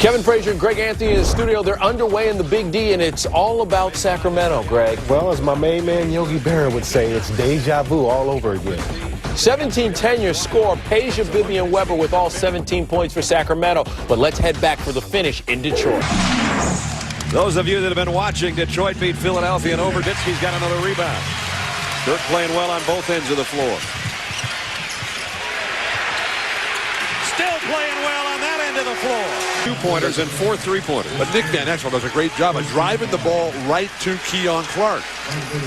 Kevin Frazier and Greg Anthony in the studio. They're underway in the Big D, and it's all about Sacramento, Greg. Well, as my main man Yogi Berra would say, it's deja vu all over again. 17-10 your score. Peja, Vivian Weber with all 17 points for Sacramento. But let's head back for the finish in Detroit. Those of you that have been watching Detroit beat Philadelphia, and Overditsky's got another rebound. Dirk playing well on both ends of the floor. Still playing well on that end of the floor. 2-pointers and 4 3-pointers. But Nick Van Exel does a great job of driving the ball right to Keon Clark.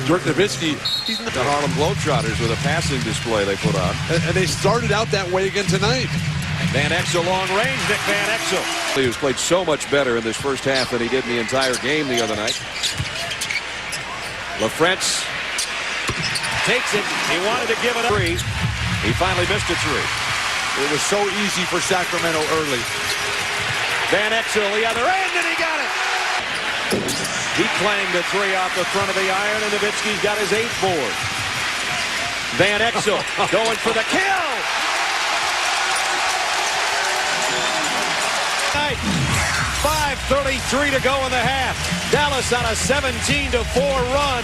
Dirk Nowitzki, He's in the Harlem Globetrotters with a passing display they put on. and they started out that way again tonight. Van Exel long range, Nick Van Exel. He has played so much better in this first half than he did in the entire game the other night. LaFrentz takes it. He wanted to give it a three. He finally missed a three. It was so easy for Sacramento early. Van Exel the other end, and he got it. He clanged a three off the front of the iron, and Nowitzki's got his 8th board. Van Exel going for the kill. 5:33 to go in the half. Dallas on a 17-4 run.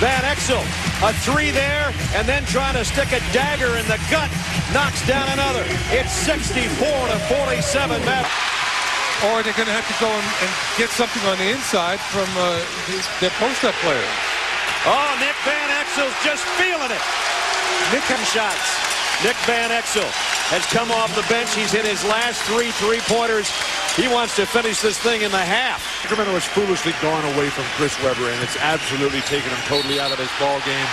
Van Exel, a three there, and then trying to stick a dagger in the gut. Knocks down another. It's 64-47. Matt. Or they're going to have to go and get something on the inside from their post-up player. Oh, Nick Van Exel's just feeling it. Nick shots. Nick Van Exel has come off the bench. He's hit his last 3 3-pointers. He wants to finish this thing in the half. Sacramento has foolishly gone away from Chris Webber, and it's absolutely taken him totally out of this ball game.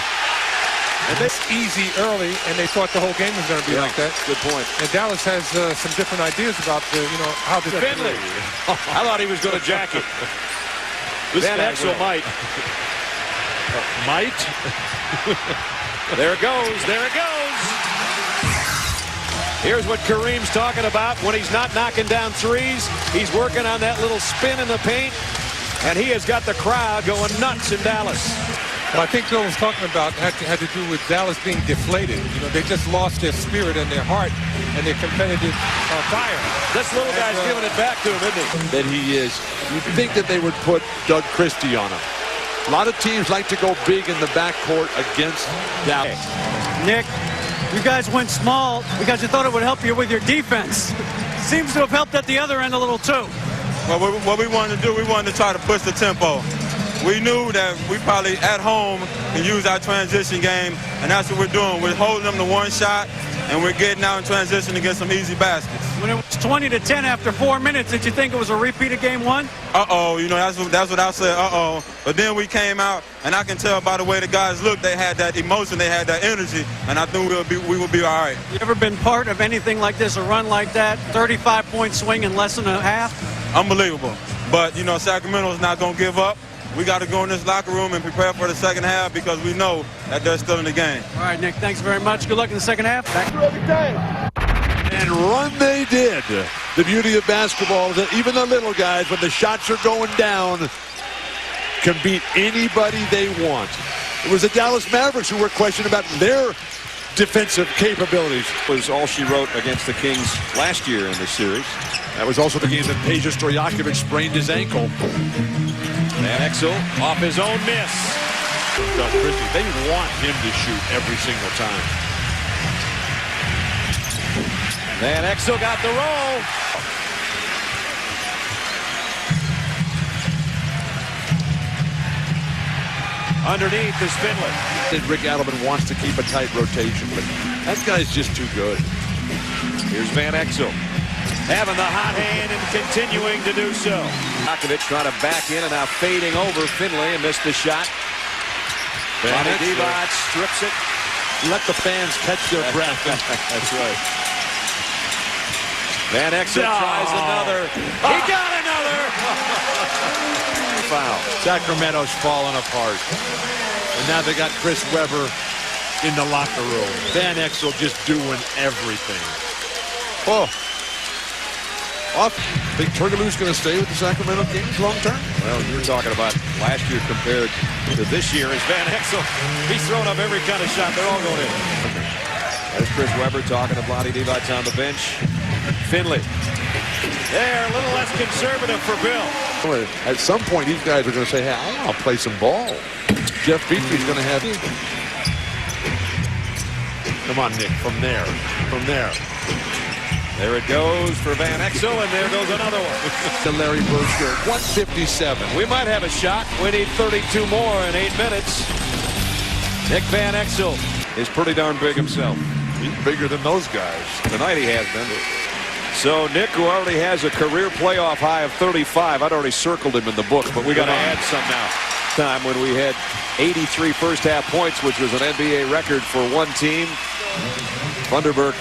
And that's easy early, and they thought the whole game was going to be like that. Good point. And Dallas has some different ideas about how to Finley. I thought he was going to jack it. Van Exel might. Might? There it goes. There it goes. Here's what Kareem's talking about when he's not knocking down threes. He's working on that little spin in the paint, and he has got the crowd going nuts in Dallas. Well, I think Bill was talking about had to do with Dallas being deflated. They just lost their spirit and their heart and their competitive fire. This little guy's giving it back to him, isn't he? That he is. You'd think that they would put Doug Christie on him. A lot of teams like to go big in the backcourt against Dallas. Nick, you guys went small because you thought it would help you with your defense. Seems to have helped at the other end a little too. Well, what we wanted to do, we wanted to try to push the tempo. We knew that we probably at home can use our transition game, and that's what we're doing. We're holding them to one shot, and we're getting out in transition to get some easy baskets. When it was 20-10 after 4 minutes, did you think it was a repeat of game one? Uh-oh, that's what I said, uh-oh. But then we came out, and I can tell by the way the guys looked, they had that emotion, they had that energy, and I knew we would be all right. You ever been part of anything like this, a run like that, 35-point swing in less than a half? Unbelievable. But, Sacramento's not going to give up. We got to go in this locker room and prepare for the second half because we know that they're still in the game. All right, Nick, thanks very much. Good luck in the second half. And run they did. The beauty of basketball is that even the little guys, when the shots are going down, can beat anybody they want. It was the Dallas Mavericks who were questioned about their defensive capabilities. Was all she wrote against the Kings last year in this series. That was also the game that Peja Stojakovic sprained his ankle. Van Exel off his own miss. Doug Christie, they want him to shoot every single time. Van Exel got the roll. Underneath is Finley. And Rick Adelman wants to keep a tight rotation, but that guy's just too good. Here's Van Exel. Having the hot hand and continuing to do so. Stojakovic trying to back in and now fading over Finley and missed the shot. Vlade Divac strips it. Let the fans catch their breath. That's right. Van Exel tries another. He got another. Foul. Sacramento's falling apart. And now they got Chris Webber in the locker room. Van Exel just doing everything. Oh. Think Turkoglu's going to stay with the Sacramento Kings long term? Well, you're talking about last year compared to this year. Is Van Exel? He's throwing up every kind of shot. They're all going in. There's Chris Webber talking to Vlade Divac on the bench. Finley They're a little less conservative for Bill. At some point, these guys are going to say, hey, I want to play some ball. Jeff Beasley's going to have... Come on, Nick, from there. From there. There it goes for Van Exel, and there goes another one. To Larry Berger, 157. We might have a shot. We need 32 more in 8 minutes. Nick Van Exel is pretty darn big himself. He's bigger than those guys. Tonight he has been. So Nick, who already has a career playoff high of 35, I'd already circled him in the book, but we got to add some now. Time when we had 83 first half points, which was an NBA record for one team. Vanderberg